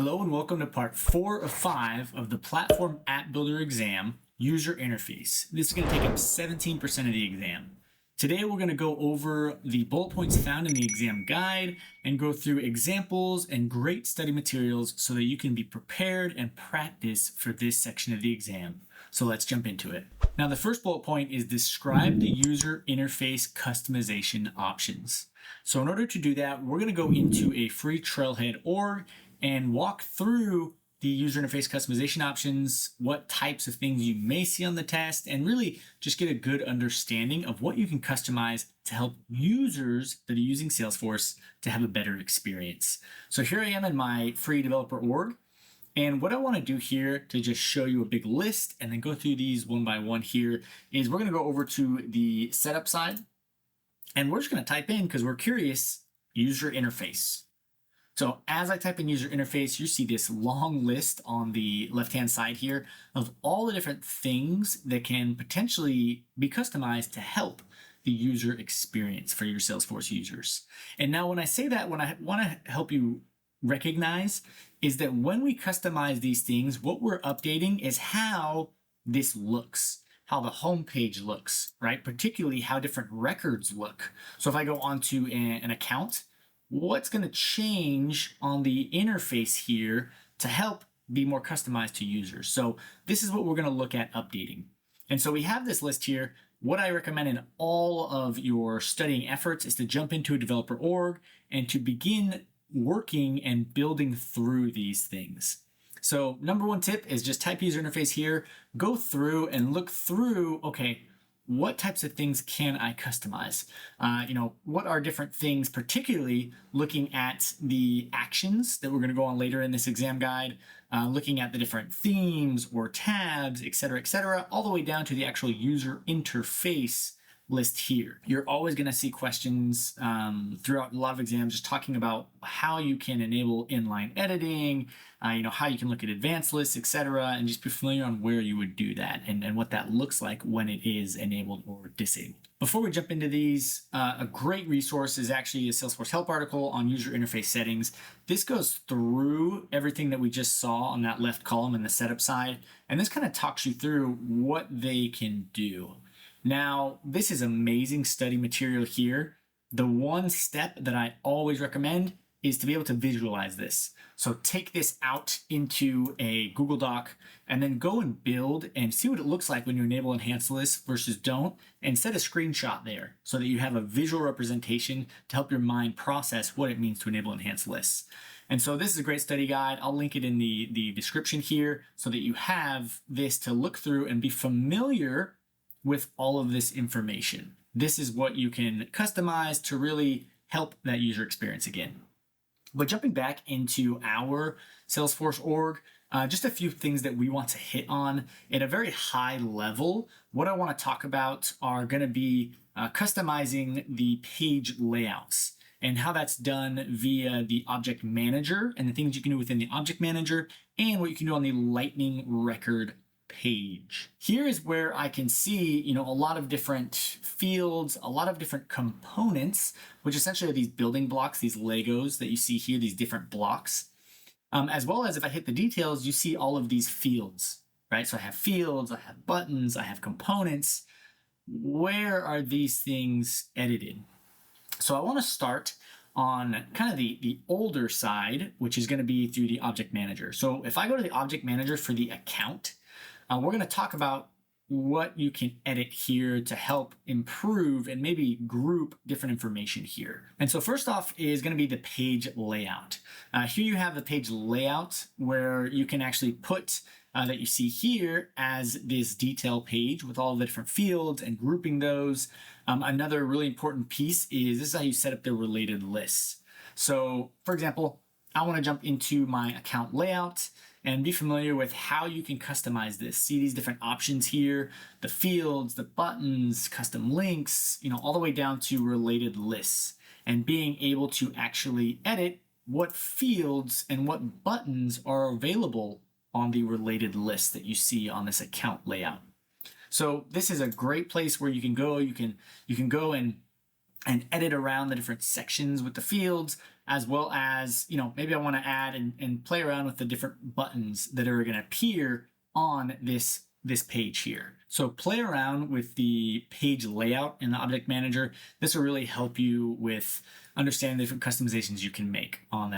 Hello and welcome to part 4 of 5 of the Platform App Builder exam, User Interface. This is going to take up 17% of the exam. Today we're going to go over the bullet points found in the exam guide and go through examples and great study materials so that you can be prepared and practice for this section of the exam. So let's jump into it. Now the first bullet point is describe the user interface customization options. So in order to do that, we're going to go into a free Trailhead org and walk through the user interface customization options, what types of things you may see on the test, and really just get a good understanding of what you can customize to help users that are using Salesforce to have a better experience. So here I am in my free developer org. And what I want to do here to just show you a big list and then go through these one by one here is we're going to go over to the setup side. And we're just going to type in, because we're curious, user interface. So as I type in user interface, you see this long list on the left-hand side here of all the different things that can potentially be customized to help the user experience for your Salesforce users. And now when I say that, what I want to help you recognize is that when we customize these things, what we're updating is how this looks, how the home page looks, right? Particularly how different records look. So if I go onto an account, what's going to change on the interface here to help be more customized to users? So this is what we're going to look at updating. And so we have this list here. What I recommend in all of your studying efforts is to jump into a developer org and to begin working and building through these things. So number one tip is just type user interface here, go through and look through, okay, what types of things can I customize? What are different things, particularly looking at the actions that we're going to go on later in this exam guide, looking at the different themes or tabs, et cetera, all the way down to the actual user interface list here. You're always going to see questions throughout a lot of exams just talking about how you can enable inline editing, how you can look at advanced lists, etc., and just be familiar on where you would do that and what that looks like when it is enabled or disabled. Before we jump into these, a great resource is actually a Salesforce help article on user interface settings. This goes through everything that we just saw on that left column in the setup side, and this kind of talks you through what they can do. Now, this is amazing study material here. The one step that I always recommend is to be able to visualize this. So take this out into a Google Doc and then go and build and see what it looks like when you enable enhanced lists versus don't, and set a screenshot there so that you have a visual representation to help your mind process what it means to enable enhanced lists. And so this is a great study guide. I'll link it in the description here so that you have this to look through and be familiar with all of this information. This is what you can customize to really help that user experience again. But jumping back into our Salesforce org, just a few things that we want to hit on at a very high level. What I want to talk about are going to be customizing the page layouts and how that's done via the object manager and the things you can do within the object manager and what you can do on the lightning record page. Here is where I can see, a lot of different fields, a lot of different components, which essentially are these building blocks, these Legos that you see here, these different blocks. As well as if I hit the details, you see all of these fields, right? So I have fields, I have buttons, I have components. Where are these things edited? So I want to start on kind of the older side, which is going to be through the object manager. So if I go to the object manager for the account, we're going to talk about what you can edit here to help improve and maybe group different information here. And so first off is going to be the page layout. Here you have the page layout where you can actually put that you see here as this detail page with all the different fields and grouping those. Another really important piece is this is how you set up the related lists. So for example, I want to jump into my account layout and be familiar with how you can customize this. See these different options here, the fields, the buttons, custom links, all the way down to related lists, and being able to actually edit what fields and what buttons are available on the related list that you see on this account layout. So this is a great place where you can go. You can go and edit around the different sections with the fields, as well as, maybe I want to add and play around with the different buttons that are going to appear on this page here. So play around with the page layout in the object manager. This will really help you with understanding the different customizations you can make on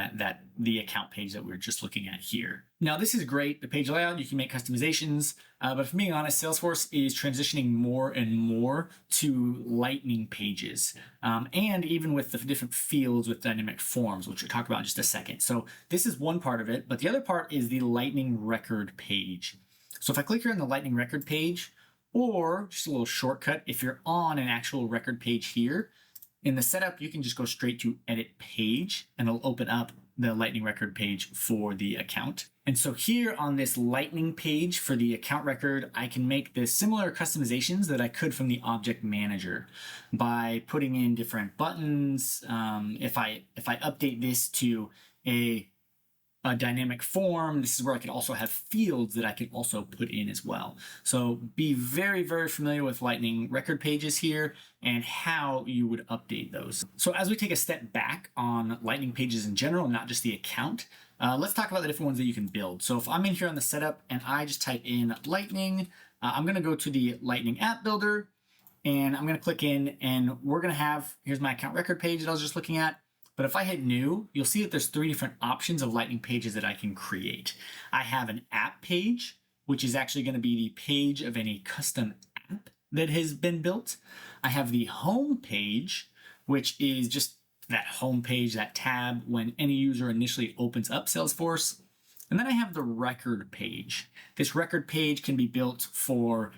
the account page that we're just looking at here. Now, this is great. The page layout, you can make customizations, but for being honest, Salesforce is transitioning more and more to lightning pages, and even with the different fields with dynamic forms, which we'll talk about in just a second. So this is one part of it, but the other part is the lightning record page. So if I click here on the lightning record page, or just a little shortcut, if you're on an actual record page here, in the setup, you can just go straight to edit page and it'll open up the lightning record page for the account. And so here on this lightning page for the account record, I can make the similar customizations that I could from the object manager by putting in different buttons. If I update this to a dynamic form, this is where I can also have fields that I can also put in as well. So be very, very familiar with lightning record pages here and how you would update those. So as we take a step back on lightning pages in general, not just the account, let's talk about the different ones that you can build. So if I'm in here on the setup and I just type in lightning, I'm going to go to the lightning app builder and I'm going to click in and we're going to have, here's my account record page that I was just looking at. But if I hit new, you'll see that there's 3 different options of lightning pages that I can create. I have an app page, which is actually going to be the page of any custom app that has been built. I have the home page, which is just that home page, that tab when any user initially opens up Salesforce. And then I have the record page. This record page can be built for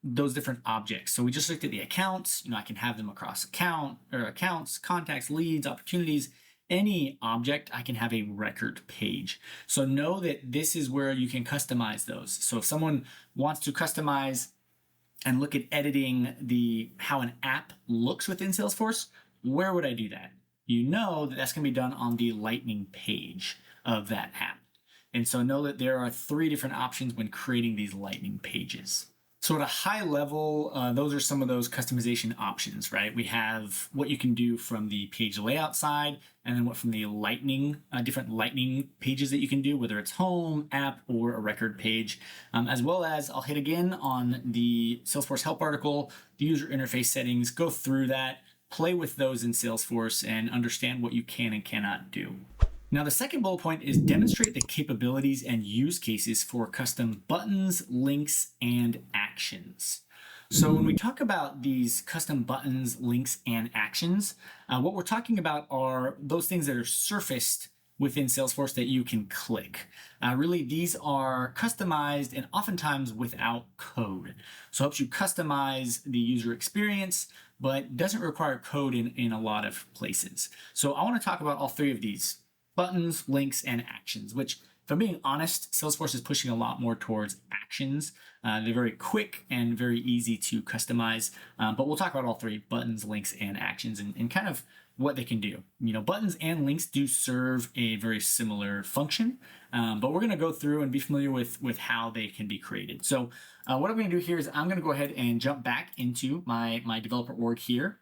those different objects. So we just looked at the accounts. I can have them across accounts, contacts, leads, opportunities, any object. I can have a record page. So know that this is where you can customize those. So if someone wants to customize and look at editing how an app looks within Salesforce, where would I do that? You know that that's going to be done on the lightning page of that app. And so know that there are 3 different options when creating these lightning pages. So at a high level, those are some of those customization options, right? We have what you can do from the page layout side, and then what from the different lightning pages that you can do, whether it's home, app, or a record page, as well as I'll hit again on the Salesforce help article, the user interface settings, go through that, play with those in Salesforce, and understand what you can and cannot do. Now, the second bullet point is demonstrate the capabilities and use cases for custom buttons, links, and actions. So when we talk about these custom buttons, links, and actions, what we're talking about are those things that are surfaced within Salesforce that you can click. Really, these are customized and oftentimes without code. So it helps you customize the user experience, but doesn't require code in a lot of places. So I want to talk about all 3 of these: buttons, links, and actions, which, if I'm being honest, Salesforce is pushing a lot more towards actions. They're very quick and very easy to customize, but we'll talk about all 3: buttons, links, and actions, and kind of what they can do. Buttons and links do serve a very similar function, but we're going to go through and be familiar with how they can be created. So what I'm going to do here is I'm going to go ahead and jump back into my developer org here,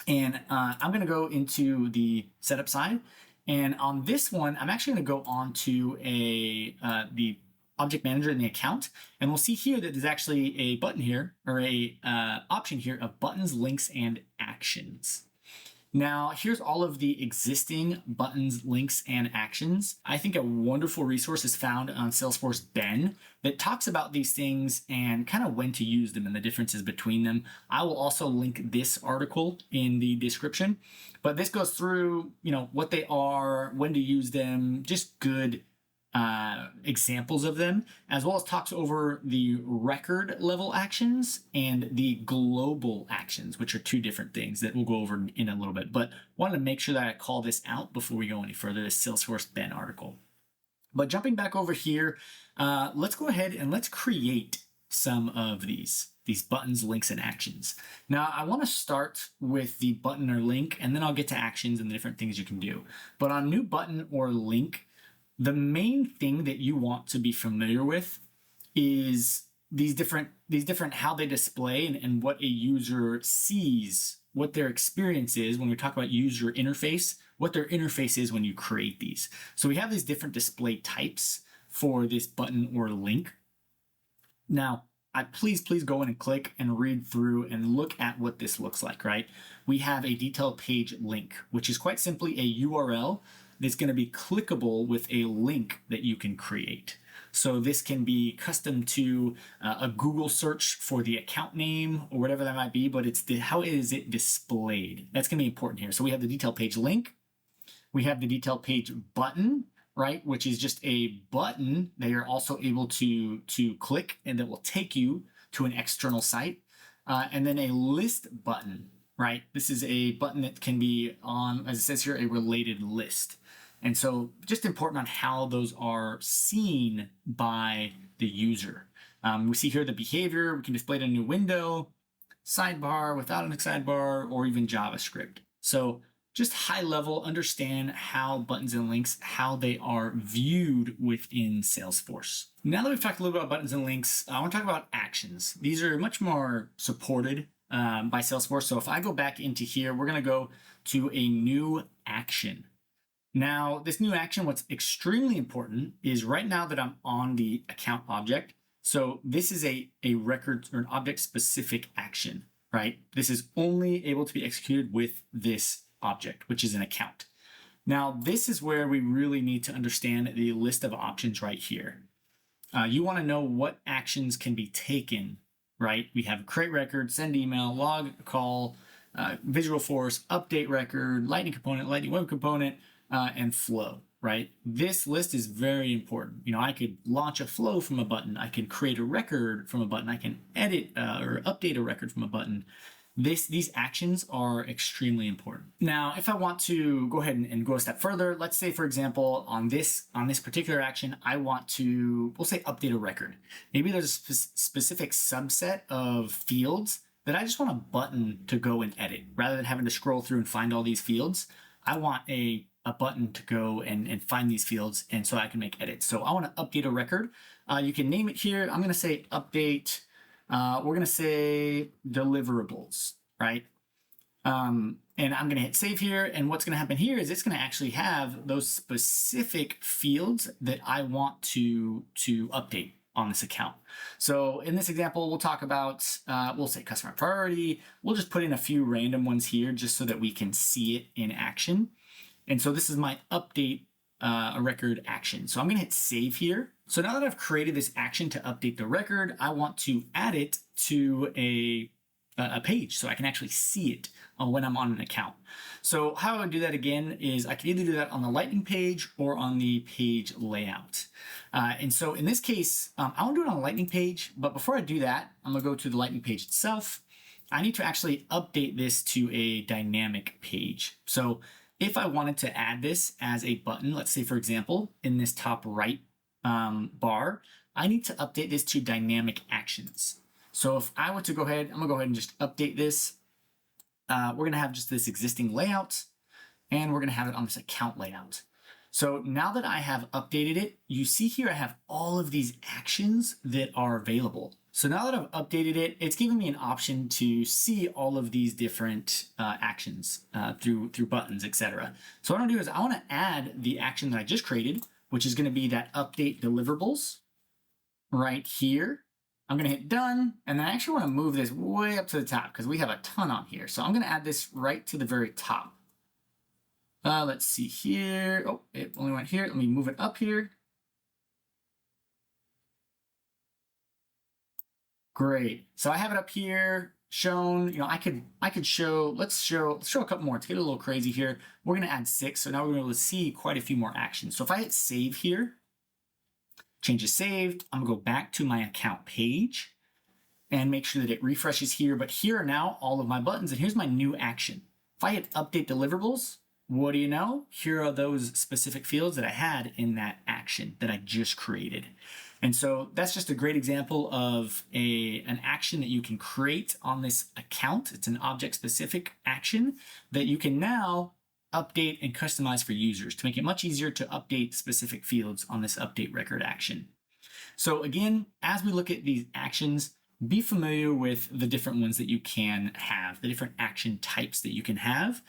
and I'm going to go into the setup side. And on this one, I'm actually going to go on to the object manager in the account, and we'll see here that there's actually a button here, or a option here of buttons, links, and actions. Now, here's all of the existing buttons, links, and actions. I think a wonderful resource is found on Salesforce Ben that talks about these things and kind of when to use them and the differences between them. I will also link this article in the description, but this goes through, what they are, when to use them, just good examples of them, as well as talks over the record level actions and the global actions, which are 2 different things that we'll go over in a little bit. But wanted to make sure that I call this out before we go any further, this Salesforce Ben article. But jumping back over here, let's go ahead and let's create some of these buttons, links, and actions. Now, I want to start with the button or link, and then I'll get to actions and the different things you can do. But on new button or link, the main thing that you want to be familiar with is these different how they display and what a user sees what their experience is when we talk about user interface, what their interface is when you create these. So we have these different display types for this button or link. Now, please go in and click and read through and look at what this looks like, right? We have a detailed page link, which is quite simply a URL that's going to be clickable with a link that you can create. So this can be custom to a Google search for the account name or whatever that might be, but it's how is it displayed? That's going to be important here. So we have the detail page link. We have the detail page button, right? Which is just a button that you're also able to click and that will take you to an external site. And then a list button, right? This is a button that can be on, as it says here, a related list. And so just important on how those are seen by the user. We see here the behavior. We can display it in a new window, sidebar, without a sidebar, or even JavaScript. So just high level, understand how buttons and links, how they are viewed within Salesforce. Now that we've talked a little bit about buttons and links, I want to talk about actions. These are much more supported by Salesforce. So if I go back into here, we're going to go to a new action. Now, this new action, what's extremely important is right now that I'm on the account object. So this is a record or an object specific action, right? This is only able to be executed with this object, which is an account. Now, this is where we really need to understand the list of options right here. You want to know what actions can be taken, right? We have create record, send email, log call, visual force, update record, lightning component, lightning web component, and flow, right? This list is very important. You know, I could launch a flow from a button. I can create a record from a button. I can edit or update a record from a button. These actions are extremely important. Now, if I want to go ahead and go a step further, let's say, for example, on this particular action, I want to, we'll say, update a record. Maybe there's a specific subset of fields that I just want a button to go and edit. Rather than having to scroll through and find all these fields, I want a button to go and find these fields, and so I can make edits. So I want to update a record. You can name it here. I'm going to say update. We're going to say deliverables, right? And I'm going to hit save here. And what's going to happen here is it's going to actually have those specific fields that I want to update on this account. So in this example, we'll talk about, we'll say customer priority. We'll just put in a few random ones here just so that we can see it in action. And so this is my update a record action. So I'm going to hit save here. So now that I've created this action to update the record, I want to add it to a page so I can actually see it when I'm on an account. So how I would do that again is I can either do that on the Lightning page or on the page layout. And so in this case, I want to do it on the Lightning page, but before I do that, I'm going to go to the Lightning page itself. I need to actually update this to a dynamic page. So if I wanted to add this as a button, let's say, for example, in this top right bar, I need to update this to dynamic actions. So if I were to go ahead, I'm going to go ahead and just update this. We're going to have just this existing layout, and we're going to have it on this account layout. So now that I have updated it, you see here I have all of these actions that are available. So now that I've updated it, it's giving me an option to see all of these different actions through buttons, etc. So what I want to do is I want to add the action that I just created, which is going to be that update deliverables right here. I'm going to hit done, and then I actually want to move this way up to the top because we have a ton on here. So I'm going to add this right to the very top. Let's see here. Oh, it only went here. Let me move it up here. Great. So I have it up here shown. You know, I could show. Let's show a couple more. To get a little crazy here, we're going to add 6. So now we're going to be able to see quite a few more actions. So if I hit save here, change is saved. I'm going to go back to my account page and make sure that it refreshes here. But here are now all of my buttons, and here's my new action. If I hit update deliverables, what do you know? Here are those specific fields that I had in that action that I just created. And so that's just a great example of an action that you can create on this account. It's an object-specific action that you can now update and customize for users to make it much easier to update specific fields on this update record action. So again, as we look at these actions, be familiar with the different ones that you can have, the different action types that you can have.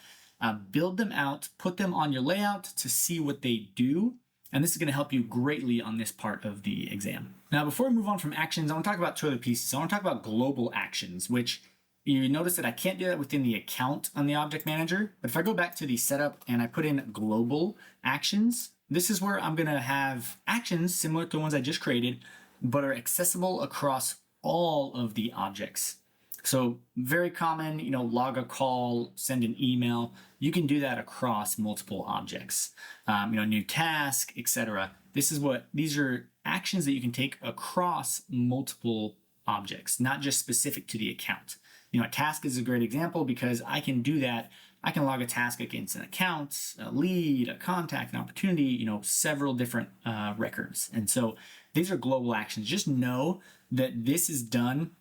Build them out, put them on your layout to see what they do. And this is going to help you greatly on this part of the exam. Now, before we move on from actions, I want to talk about two other pieces. I want to talk about global actions, which you notice that I can't do that within the account on the object manager. But if I go back to the setup and I put in global actions, this is where I'm going to have actions similar to the ones I just created, but are accessible across all of the objects. So very common, log a call, send an email. You can do that across multiple objects. New task, etc. These are actions that you can take across multiple objects, not just specific to the account. A task is a great example because I can do that. I can log a task against an account, a lead, a contact, an opportunity, several different records. And so these are global actions. Just know that this is done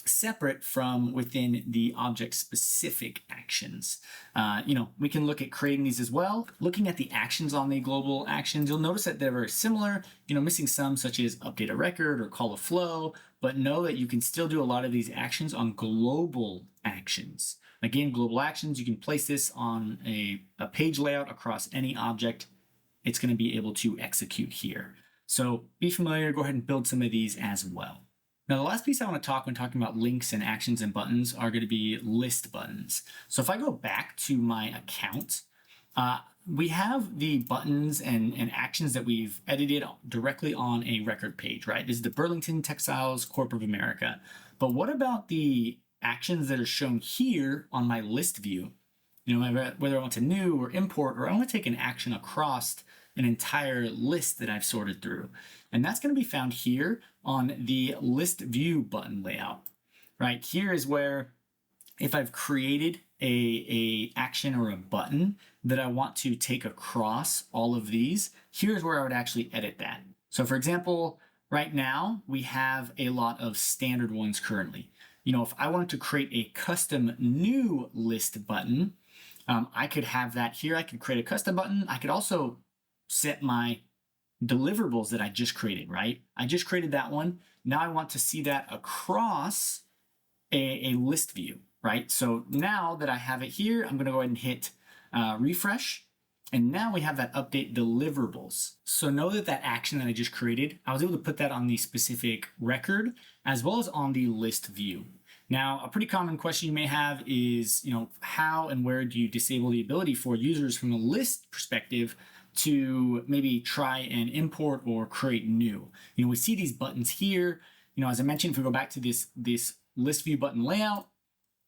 separate from within the object specific actions. We can look at creating these as well. Looking at the actions on the global actions, you'll notice that they're very similar, missing some such as update a record or call a flow, but know that you can still do a lot of these actions on global actions. Again, global actions, you can place this on a page layout across any object. It's going to be able to execute here. So be familiar, go ahead and build some of these as well. Now, the last piece I want to talk when talking about links and actions and buttons are going to be list buttons. So if I go back to my account, we have the buttons and actions that we've edited directly on a record page, right? This is the Burlington Textiles Corp of America. But what about the actions that are shown here on my list view? Whether I want to new or import, or I want to take an action across an entire list that I've sorted through. And that's going to be found here on the list view button layout. Right here is where, if I've created a action or a button that I want to take across all of these, here's where I would actually edit that. So for example, right now we have a lot of standard ones currently. If I wanted to create a custom new list button, I could have that here. I could create a custom button. I could also set my deliverables that I just created, right? I just created that one. Now I want to see that across a list view, right? So now that I have it here, I'm going to go ahead and hit refresh. And now we have that update deliverables. So know that that action that I just created, I was able to put that on the specific record as well as on the list view. Now, a pretty common question you may have is, how and where do you disable the ability for users from a list perspective to maybe try and import or create new? We see these buttons here. As I mentioned, if we go back to this list view button layout,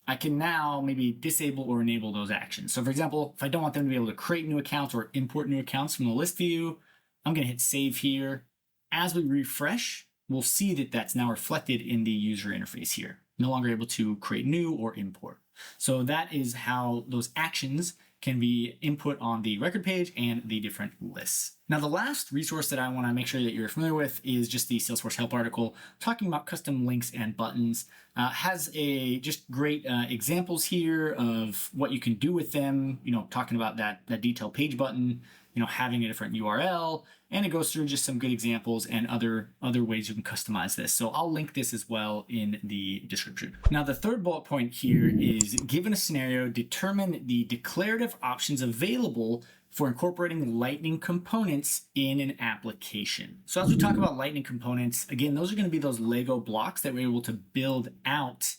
I can now maybe disable or enable those actions. So for example, if I don't want them to be able to create new accounts or import new accounts from the list view, I'm going to hit save here. As we refresh, we'll see that that's now reflected in the user interface here. No longer able to create new or import. So that is how those actions can be input on the record page and the different lists. Now, the last resource that I want to make sure that you're familiar with is just the Salesforce help article talking about custom links and buttons. Has just great examples here of what you can do with them, talking about that detailed page button, having a different URL, and it goes through just some good examples and other ways you can customize this. So I'll link this as well in the description. Now, the third bullet point here is, given a scenario, determine the declarative options available for incorporating Lightning components in an application. So as we talk about Lightning components, again, those are going to be those Lego blocks that we're able to build out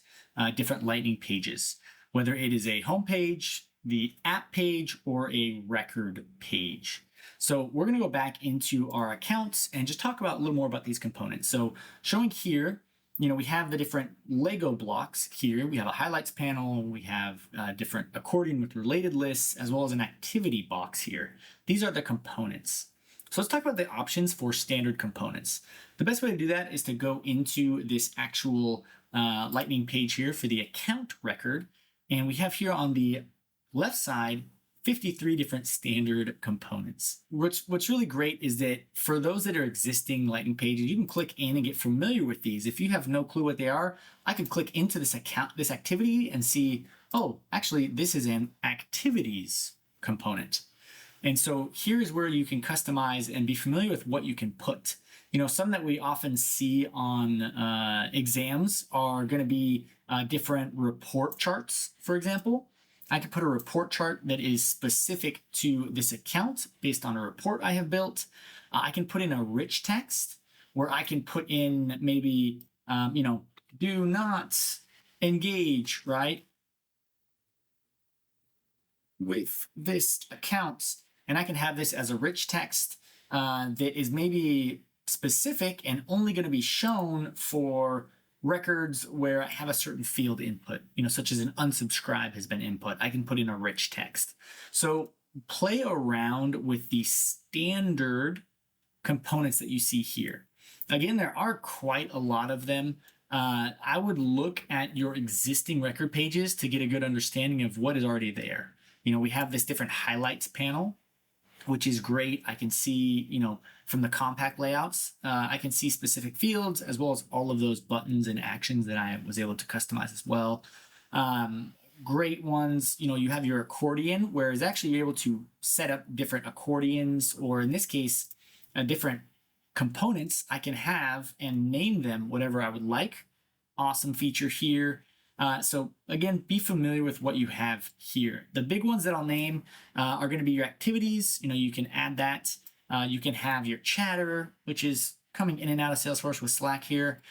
different Lightning pages, whether it is a home page, the app page, or a record page. So we're going to go back into our accounts and just talk about a little more about these components. So showing here, we have the different Lego blocks here. We have a highlights panel. We have different accordion with related lists, as well as an activity box here. These are the components. So let's talk about the options for standard components. The best way to do that is to go into this actual Lightning page here for the account record. And we have here on the left side 53 different standard components. What's really great is that for those that are existing Lightning pages, you can click in and get familiar with these. If you have no clue what they are, I can click into this activity and see, oh, actually, this is an activities component. And so here's where you can customize and be familiar with what you can put. Some that we often see on exams are going to be different report charts, for example. I could put a report chart that is specific to this account based on a report I have built. I can put in a rich text where I can put in maybe, do not engage, right, with this account. And I can have this as a rich text that is maybe specific and only going to be shown for records where I have a certain field input, such as an unsubscribe has been input. I can put in a rich text. So play around with the standard components that you see here. Again, there are quite a lot of them. I would look at your existing record pages to get a good understanding of what is already there. We have this different highlights panel, which is great. I can see, from the compact layouts, I can see specific fields as well as all of those buttons and actions that I was able to customize as well. Great ones, you have your accordion, where it's actually you're able to set up different accordions, or in this case, different components I can have and name them whatever I would like. Awesome feature here. So again, be familiar with what you have here. The big ones that I'll name are going to be your activities. You can add that. You can have your chatter, which is coming in and out of Salesforce with Slack here.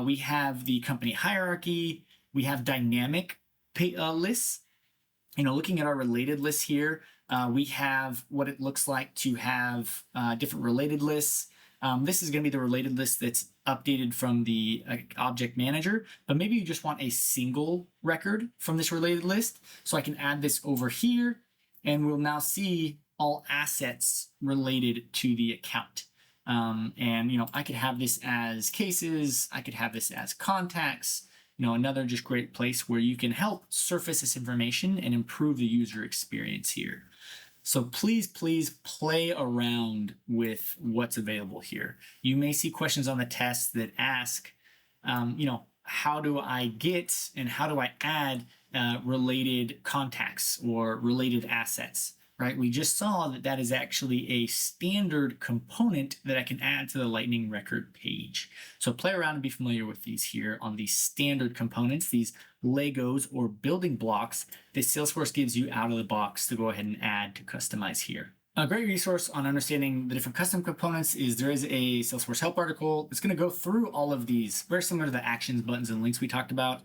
We have the company hierarchy. We have dynamic lists. Looking at our related lists here, we have what it looks like to have different related lists. This is going to be the related list that's updated from the object manager, but maybe you just want a single record from this related list. So I can add this over here, and we'll now see all assets related to the account. I could have this as cases. I could have this as contacts. Another just great place where you can help surface this information and improve the user experience here. So please play around with what's available here. You may see questions on the test that ask, how do I get and how do I add related contacts or related assets, right? We just saw that is actually a standard component that I can add to the Lightning record page. So play around and be familiar with these here on these standard components, these Legos or building blocks that Salesforce gives you out of the box to go ahead and add to customize here. A great resource on understanding the different custom components is there is a Salesforce help article. It's going to go through all of these, very similar to the actions, buttons, and links we talked about.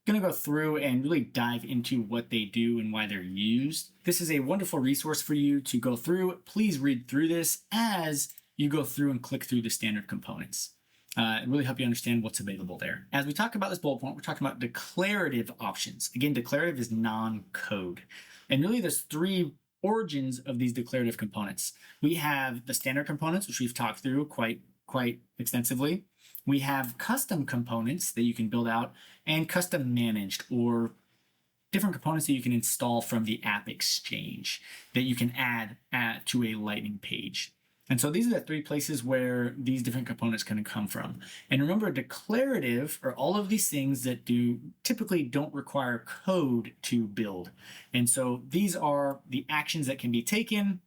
Going to go through and really dive into what they do and why they're used. This is a wonderful resource for you to go through. Please read through this as you go through and click through the standard components. It really help you understand what's available there. As we talk about this bullet point, we're talking about declarative options. Again, declarative is non-code. And really there's three origins of these declarative components. We have the standard components, which we've talked through quite extensively. We have custom components that you can build out and custom managed, or different components that you can install from the App Exchange that you can add to a Lightning page. And so these are the three places where these different components can come from. And remember, declarative are all of these things that typically don't require code to build. And so these are the actions that can be taken,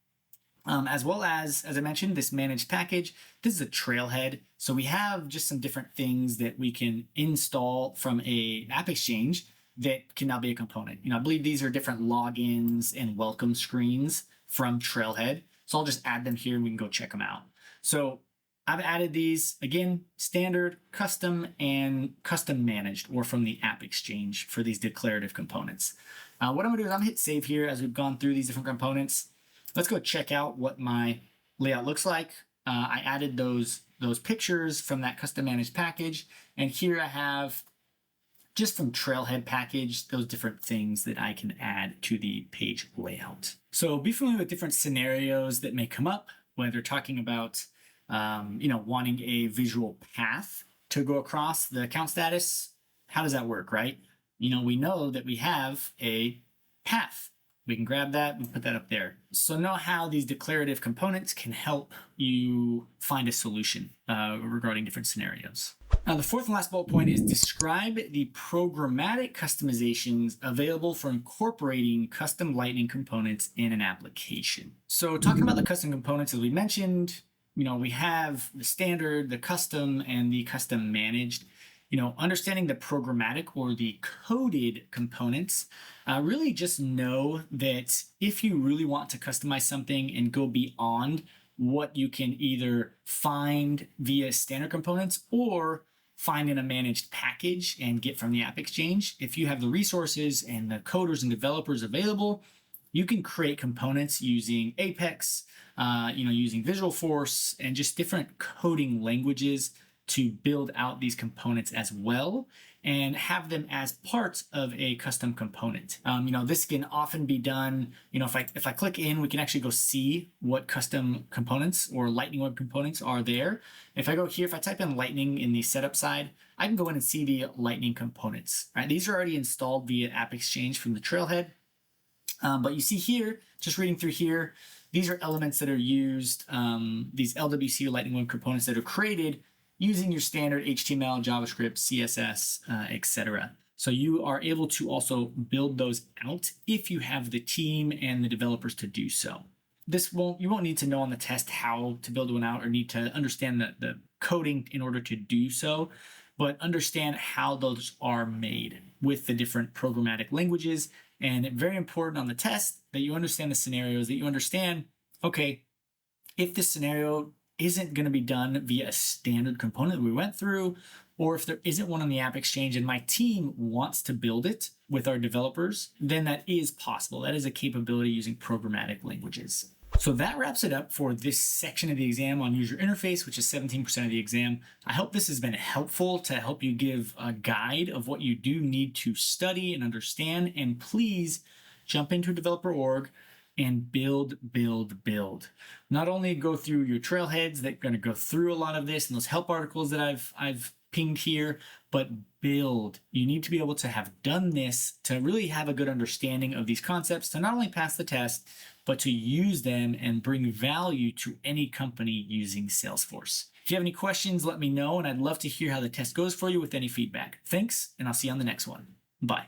as well as I mentioned, this managed package. This is a Trailhead. So we have just some different things that we can install from a App Exchange that can now be a component. I believe these are different logins and welcome screens from Trailhead. So I'll just add them here and we can go check them out. So I've added these, again, standard, custom, and custom managed, or from the App Exchange for these declarative components. What I'm gonna do is I'm gonna hit save here as we've gone through these different components. Let's go check out what my layout looks like. I added those pictures from that custom managed package. And here I have, just from Trailhead package, those different things that I can add to the page layout. So be familiar with different scenarios that may come up when they're talking about, wanting a visual path to go across the account status. How does that work, right? We know that we have a path. We can grab that and put that up there. So know how these declarative components can help you find a solution regarding different scenarios. The fourth and last bullet point is describe the programmatic customizations available for incorporating custom Lightning components in an application. So talking about the custom components, as we mentioned, we have the standard, the custom, and the custom managed. Understanding the programmatic or the coded components, really just know that if you really want to customize something and go beyond what you can either find via standard components or find in a managed package and get from the App Exchange, if you have the resources and the coders and developers available, you can create components using Apex, using Visualforce, and just different coding languages to build out these components as well and have them as parts of a custom component. This can often be done, if I click in, we can actually go see what custom components or Lightning Web components are there. If I go here, if I type in Lightning in the setup side, I can go in and see the Lightning components. Right? These are already installed via App Exchange from the Trailhead. But you see here, just reading through here, these are elements that are used, these LWC or Lightning Web components that are created using your standard HTML, JavaScript, CSS, etc. So you are able to also build those out if you have the team and the developers to do so. You won't need to know on the test how to build one out or need to understand the coding in order to do so, but understand how those are made with the different programmatic languages. And very important on the test that you understand the scenarios, that you understand, okay, if this scenario isn't going to be done via a standard component that we went through, or if there isn't one on the App Exchange and my team wants to build it with our developers, then that is possible. That is a capability using programmatic languages. So that wraps it up for this section of the exam on user interface, which is 17% of the exam. I hope this has been helpful to help you give a guide of what you do need to study and understand. And please jump into a developer org and build. Not only go through your trailheads that are going to go through a lot of this and those help articles that I've pinged here, but build. You need to be able to have done this to really have a good understanding of these concepts, to not only pass the test, but to use them and bring value to any company using Salesforce. If you have any questions, let me know, and I'd love to hear how the test goes for you with any feedback. Thanks, and I'll see you on the next one. Bye.